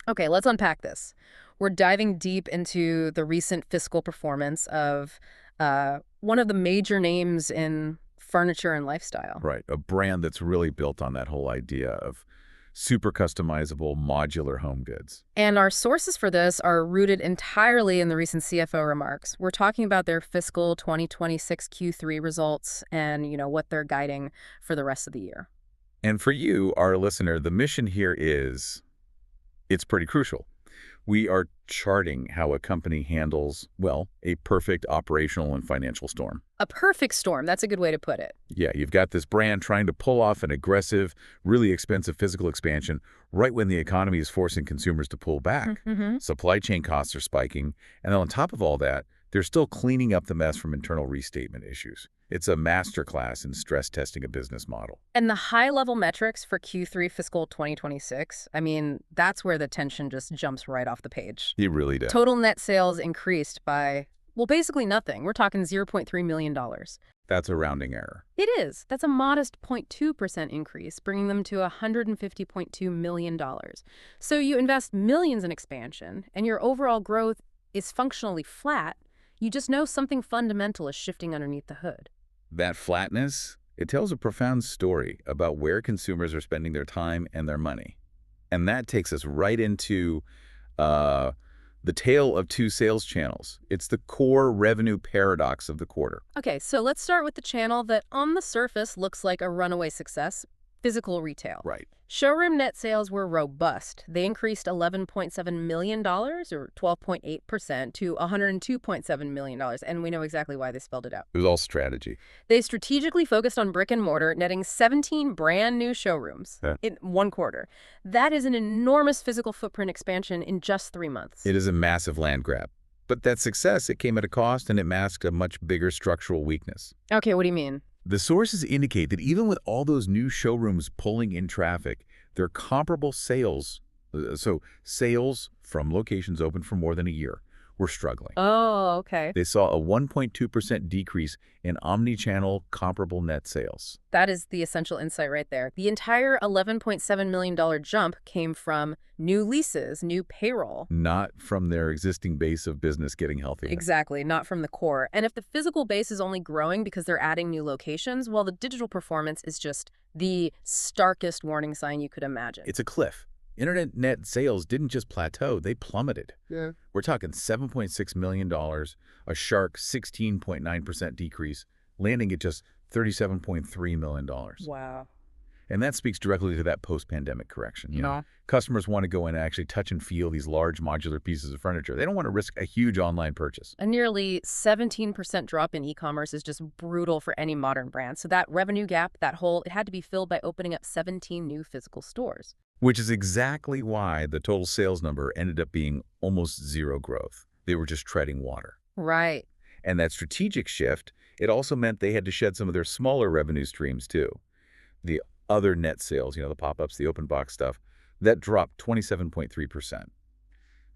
Okay, let's unpack this. We're diving deep into the recent fiscal performance of one of the major names in furniture and lifestyle. Right, a brand that's really built on that whole idea of super customizable modular home goods. And our sources for this are rooted entirely in the recent CFO remarks. We're talking about their fiscal 2026 Q3 results and, what they're guiding for the rest of the year. And for you, our listener, the mission here is, it's pretty crucial. We are charting how a company handles, well, a perfect operational and financial storm. A perfect storm. That's a good way to put it. Yeah, you've got this brand trying to pull off an aggressive, really expensive physical expansion right when the economy is forcing consumers to pull back. Mm-hmm. Supply chain costs are spiking, and then on top of all that, they're still cleaning up the mess from internal restatement issues. It's a masterclass in stress testing a business model. And the high-level metrics for Q3 fiscal 2026, I mean, that's where the tension just jumps right off the page. It really does. Total net sales increased by, well, basically nothing. We're talking $0.3 million. That's a rounding error. It is. That's a modest 0.2% increase, bringing them to $150.2 million. So you invest millions in expansion, and your overall growth is functionally flat. You just know something fundamental is shifting underneath the hood. That flatness, it tells a profound story about where consumers are spending their time and their money. And that takes us right into the tale of two sales channels. It's the core revenue paradox of the quarter. Okay, so let's start with the channel that on the surface looks like a runaway success, physical retail. Right. Showroom net sales were robust. They increased $11.7 million, or 12.8%, to $102.7 million, and we know exactly why they spelled it out. It was all strategy. They strategically focused on brick and mortar, netting 17 brand new showrooms in one quarter. That is an enormous physical footprint expansion in just 3 months. It is a massive land grab. But that success, it came at a cost, and it masked a much bigger structural weakness. Okay, what do you mean? The sources indicate that even with all those new showrooms pulling in traffic, their comparable sales, so sales from locations open for more than a year, were struggling. Oh, okay. They saw a 1.2% decrease in omni-channel comparable net sales. That is the essential insight right there. The entire $11.7 million jump came from new leases, new payroll. Not from their existing base of business getting healthier. Exactly, not from the core. And if the physical base is only growing because they're adding new locations, well, the digital performance is just the starkest warning sign you could imagine. It's a cliff. Internet net sales didn't just plateau, they plummeted. Yeah. We're talking $7.6 million, a sharp 16.9% decrease, landing at just $37.3 million. Wow. And that speaks directly to that post-pandemic correction. You know, customers want to go in and actually touch and feel these large modular pieces of furniture. They don't want to risk a huge online purchase. A nearly 17% drop in e-commerce is just brutal for any modern brand. So that revenue gap, that hole, it had to be filled by opening up 17 new physical stores. Which is exactly why the total sales number ended up being almost zero growth. They were just treading water. Right. And that strategic shift, it also meant they had to shed some of their smaller revenue streams too. The other net sales, the pop-ups, the open box stuff, that dropped 27.3%,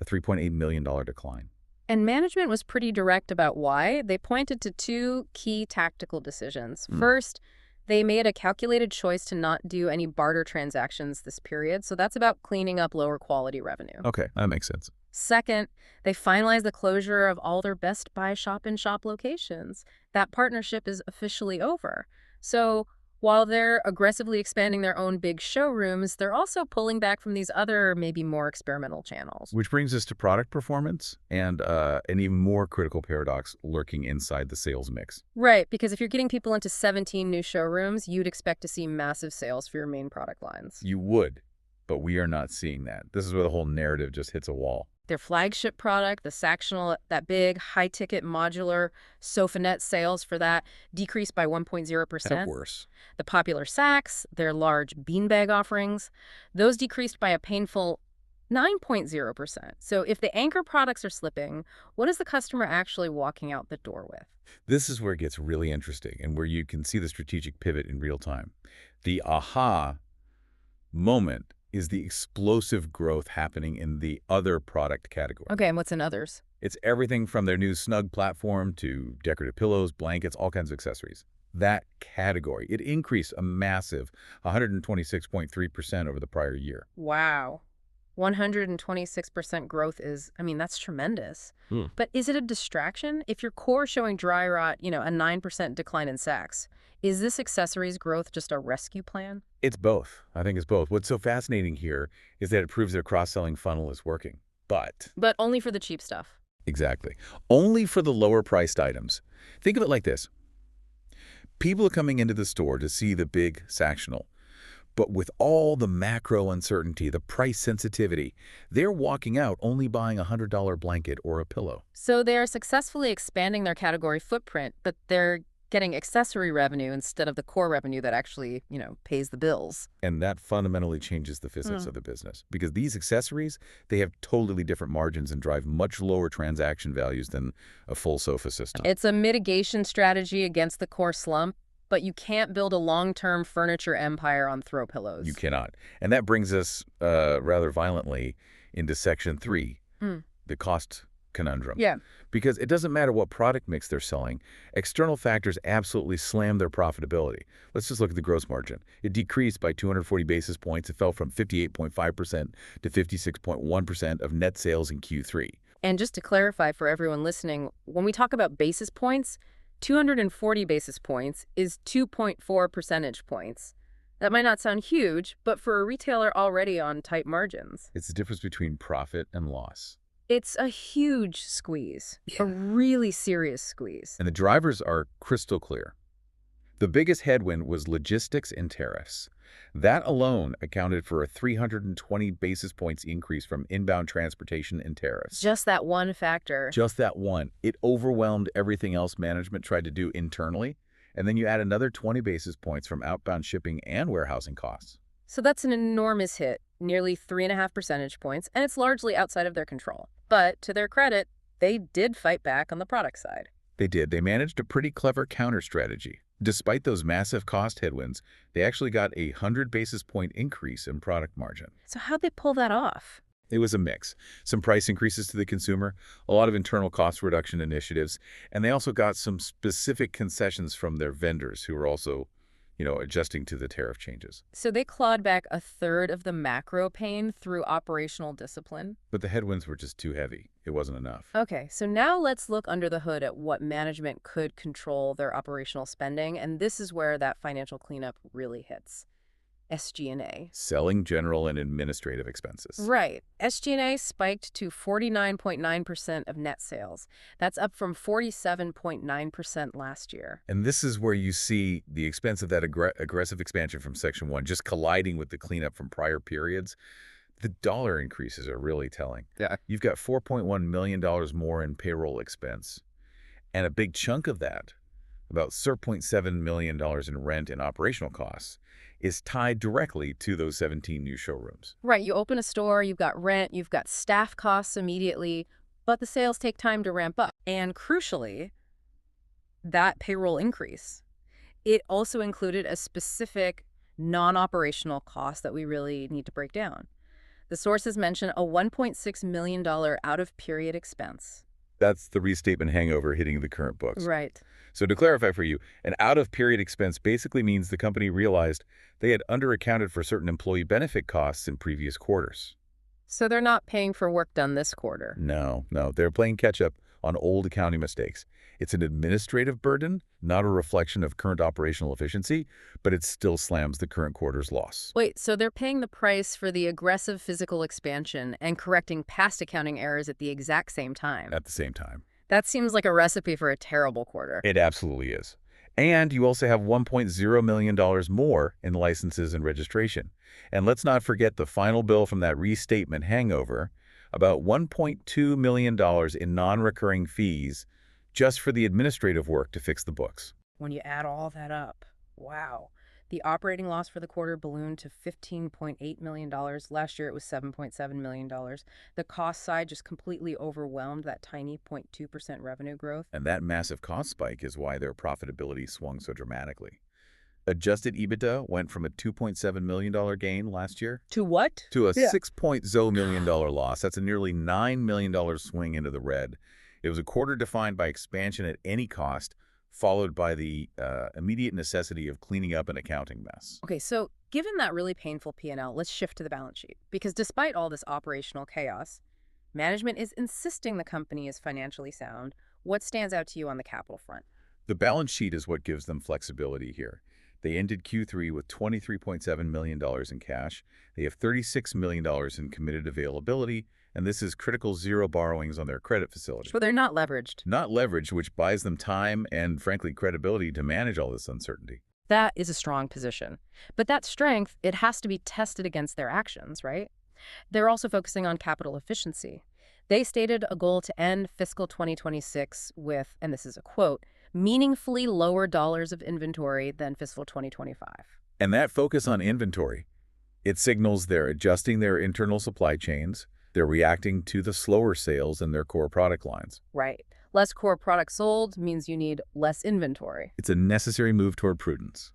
a $3.8 million decline. And management was pretty direct about why. They pointed to two key tactical decisions. First, they made a calculated choice to not do any barter transactions this period, so that's about cleaning up lower quality revenue. Okay, that makes sense. Second, they finalized the closure of all their Best Buy shop-in-shop locations. That partnership is officially over. So while they're aggressively expanding their own big showrooms, they're also pulling back from these other, maybe more experimental channels. Which brings us to product performance and an even more critical paradox lurking inside the sales mix. Right, because if you're getting people into 17 new showrooms, you'd expect to see massive sales for your main product lines. You would, but we are not seeing that. This is where the whole narrative just hits a wall. Their flagship product, the Sactional, that big, high-ticket modular sofa net sales for that decreased by 1.0%. At worse. The popular Sacs, their large beanbag offerings, those decreased by a painful 9.0%. So if the anchor products are slipping, what is the customer actually walking out the door with? This is where it gets really interesting and where you can see the strategic pivot in real time. The aha moment is the explosive growth happening in the other product category. Okay, and what's in others? It's everything from their new Snug platform to decorative pillows, blankets, all kinds of accessories. That category, it increased a massive 126.3% over the prior year. Wow. 126% growth is, I mean, that's tremendous. Hmm. But is it a distraction? If your core is showing dry rot, a 9% decline in sacks, is this accessories growth just a rescue plan? It's both. I think it's both. What's so fascinating here is that it proves their cross-selling funnel is working. But But only for the cheap stuff. exactly. Only for the lower-priced items. Think of it like this. People are coming into the store to see the big Sactional. But with all the macro uncertainty, the price sensitivity, they're walking out only buying a $100 blanket or a pillow. So they are successfully expanding their category footprint, but they're getting accessory revenue instead of the core revenue that actually, pays the bills. And that fundamentally changes the physics of the business. Because these accessories, they have totally different margins and drive much lower transaction values than a full sofa system. It's a mitigation strategy against the core slump, but you can't build a long-term furniture empire on throw pillows. You cannot. And that brings us rather violently into Section 3, the cost conundrum. Yeah. Because it doesn't matter what product mix they're selling, external factors absolutely slam their profitability. Let's just look at the gross margin. It decreased by 240 basis points. It fell from 58.5% to 56.1% of net sales in Q3. And just to clarify for everyone listening, when we talk about basis points, 240 basis points is 2.4 percentage points. That might not sound huge, but for a retailer already on tight margins, It's the difference between profit and loss. it's a huge squeeze, a really serious squeeze. And the drivers are crystal clear. The biggest headwind was logistics and tariffs. That alone accounted for a 320 basis points increase from inbound transportation and tariffs. Just that one factor. Just that one. It overwhelmed everything else management tried to do internally. And then you add another 20 basis points from outbound shipping and warehousing costs. So that's an enormous hit, nearly 3.5 percentage points, and it's largely outside of their control. But to their credit, they did fight back on the product side. They did. They managed a pretty clever counter strategy. Despite those massive cost headwinds, they actually got a 100 basis point increase in product margin. So how'd they pull that off? It was a mix. Some price increases to the consumer, a lot of internal cost reduction initiatives, and they also got some specific concessions from their vendors who were also, adjusting to the tariff changes. So they clawed back a third of the macro pain through operational discipline. But the headwinds were just too heavy. It wasn't enough. Okay, so now let's look under the hood at what management could control their operational spending, and this is where that financial cleanup really hits. SG&A. Selling, general, and administrative expenses. Right. SG&A spiked to 49.9% of net sales. That's up from 47.9% last year. And this is where you see the expense of that aggressive expansion from Section 1 just colliding with the cleanup from prior periods. The dollar increases are really telling. Yeah. You've got $4.1 million more in payroll expense. And a big chunk of that, about $0.7 million in rent and operational costs, is tied directly to those 17 new showrooms. Right. You open a store, you've got rent, you've got staff costs immediately, but the sales take time to ramp up. And crucially, that payroll increase, it also included a specific non-operational cost that we really need to break down. The sources mention a $1.6 million out-of-period expense. That's the restatement hangover hitting the current books. Right. So to clarify for you, an out-of-period expense basically means the company realized they had underaccounted for certain employee benefit costs in previous quarters. So they're not paying for work done this quarter. No. They're playing catch-up on old accounting mistakes. It's an administrative burden, not a reflection of current operational efficiency, but it still slams the current quarter's loss. Wait, so they're paying the price for the aggressive physical expansion and correcting past accounting errors at the exact same time. At the same time. That seems like a recipe for a terrible quarter. It absolutely is. And you also have $1.0 million more in licenses and registration. And let's not forget the final bill from that restatement hangover, about $1.2 million in non-recurring fees just for the administrative work to fix the books. When you add all that up, wow. The operating loss for the quarter ballooned to $15.8 million. Last year, it was $7.7 million. The cost side just completely overwhelmed that tiny 0.2% revenue growth. And that massive cost spike is why their profitability swung so dramatically. Adjusted EBITDA went from a $2.7 million gain last year To what? to a $6.0 million loss. That's a nearly $9 million swing into the red. It was a quarter defined by expansion at any cost, followed by the immediate necessity of cleaning up an accounting mess. Okay, so given that really painful P&L, let's shift to the balance sheet. Because despite all this operational chaos, management is insisting the company is financially sound. What stands out to you on the capital front? The balance sheet is what gives them flexibility here. They ended Q3 with $23.7 million in cash. They have $36 million in committed availability, and this is critical zero borrowings on their credit facility. So they're not leveraged. Not leverage, which buys them time and, frankly, credibility to manage all this uncertainty. That is a strong position. But that strength, it has to be tested against their actions, right? They're also focusing on capital efficiency. They stated a goal to end fiscal 2026 with, and this is a quote, meaningfully lower dollars of inventory than fiscal 2025. And that focus on inventory, it signals they're adjusting their internal supply chains, they're reacting to the slower sales in their core product lines. Right. Less core products sold means you need less inventory. It's a necessary move toward prudence,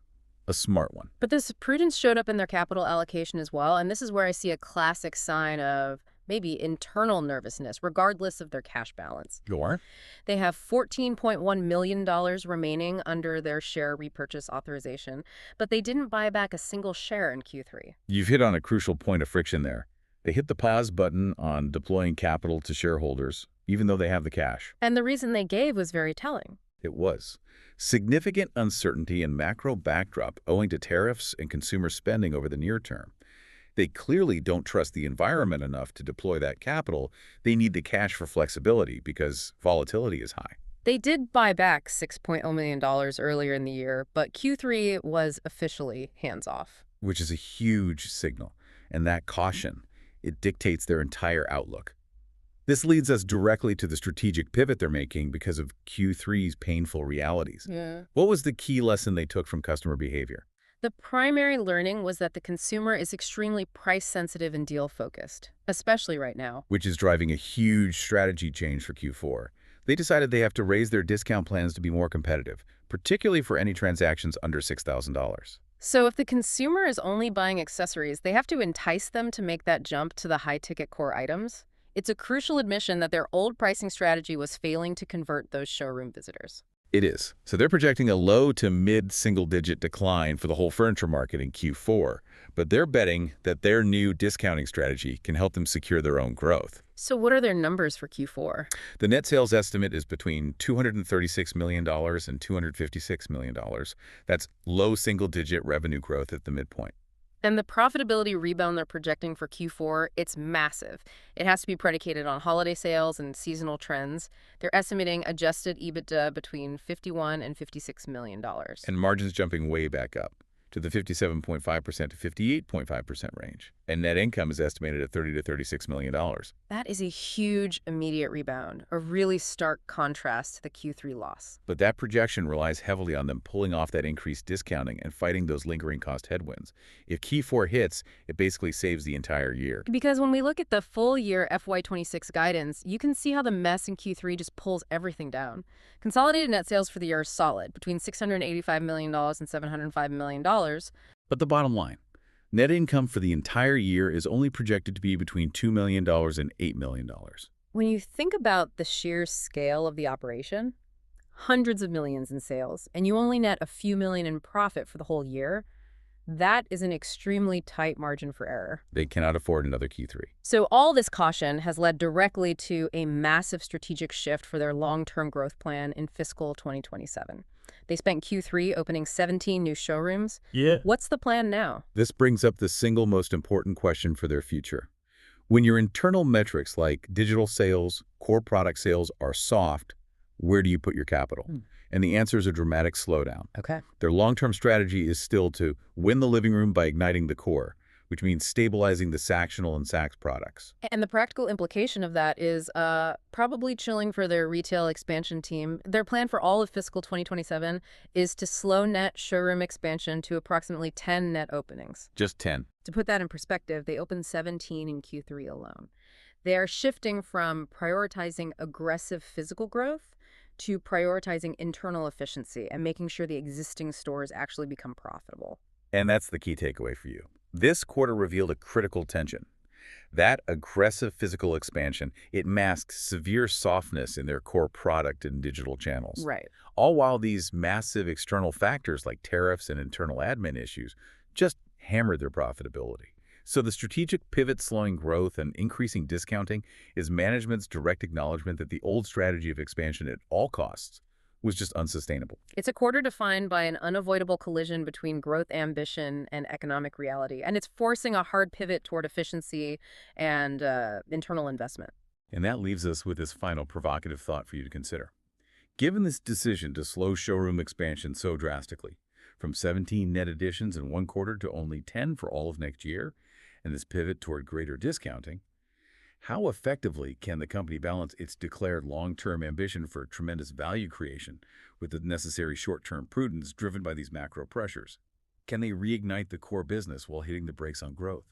a smart one. But this prudence showed up in their capital allocation as well, and this is where I see a classic sign of maybe internal nervousness, regardless of their cash balance. Go on. They have $14.1 million remaining under their share repurchase authorization, but they didn't buy back a single share in Q3. You've hit on a crucial point of friction there. They hit the pause button on deploying capital to shareholders, even though they have the cash. And the reason they gave was very telling. It was significant uncertainty and macro backdrop owing to tariffs and consumer spending over the near term. They clearly don't trust the environment enough to deploy that capital. They need the cash for flexibility because volatility is high. They did buy back $6.0 million earlier in the year, but Q3 was officially hands-off. Which is a huge signal. And that caution, it dictates their entire outlook. This leads us directly to the strategic pivot they're making because of Q3's painful realities. Yeah. What was the key lesson they took from customer behavior? The primary learning was that the consumer is extremely price-sensitive and deal-focused, especially right now. Which is driving a huge strategy change for Q4. They decided they have to raise their discount plans to be more competitive, particularly for any transactions under $6,000. So if the consumer is only buying accessories, they have to entice them to make that jump to the high-ticket core items. It's a crucial admission that their old pricing strategy was failing to convert those showroom visitors. It is. So they're projecting a low to mid-single-digit decline for the whole furniture market in Q4, but they're betting that their new discounting strategy can help them secure their own growth. So what are their numbers for Q4? The net sales estimate is between $236 million and $256 million. That's low single-digit revenue growth at the midpoint. And the profitability rebound they're projecting for Q4, it's massive. It has to be predicated on holiday sales and seasonal trends. They're estimating adjusted EBITDA between $51 and $56 million. And margins jumping way back up to the 57.5% to 58.5% range. And net income is estimated at $30 to $36 million. That is a huge immediate rebound, a really stark contrast to the Q3 loss. But that projection relies heavily on them pulling off that increased discounting and fighting those lingering cost headwinds. If Q4 hits, it basically saves the entire year. Because when we look at the full year FY26 guidance, you can see how the mess in Q3 just pulls everything down. Consolidated net sales for the year are solid, between $685 million and $705 million. But the bottom line, net income for the entire year is only projected to be between $2 million and $8 million. When you think about the sheer scale of the operation, hundreds of millions in sales, and you only net a few million in profit for the whole year, that is an extremely tight margin for error. They cannot afford another Q3. So all this caution has led directly to a massive strategic shift for their long-term growth plan in fiscal 2027. They spent Q3 opening 17 new showrooms. Yeah. What's the plan now? This brings up the single most important question for their future. When your internal metrics like digital sales, core product sales are soft, where do you put your capital? And the answer is a dramatic slowdown. Okay. Their long-term strategy is still to win the living room by igniting the core, which means stabilizing the Sactional and Sacs products. And the practical implication of that is probably chilling for their retail expansion team. Their plan for all of fiscal 2027 is to slow net showroom expansion to approximately 10 net openings. Just 10. To put that in perspective, they opened 17 in Q3 alone. They are shifting from prioritizing aggressive physical growth to prioritizing internal efficiency and making sure the existing stores actually become profitable. And that's the key takeaway for you. This quarter revealed a critical tension. That aggressive physical expansion, it masks severe softness in their core product and digital channels. Right. All while these massive external factors like tariffs and internal admin issues just hammered their profitability. So the strategic pivot slowing growth and increasing discounting is management's direct acknowledgement that the old strategy of expansion at all costs was just unsustainable. It's a quarter defined by an unavoidable collision between growth ambition and economic reality, and it's forcing a hard pivot toward efficiency and internal investment. And that leaves us with this final provocative thought for you to consider. Given this decision to slow showroom expansion so drastically, from 17 net additions in one quarter to only 10 for all of next year, and this pivot toward greater discounting, how effectively can the company balance its declared long-term ambition for tremendous value creation with the necessary short-term prudence driven by these macro pressures? Can they reignite the core business while hitting the brakes on growth?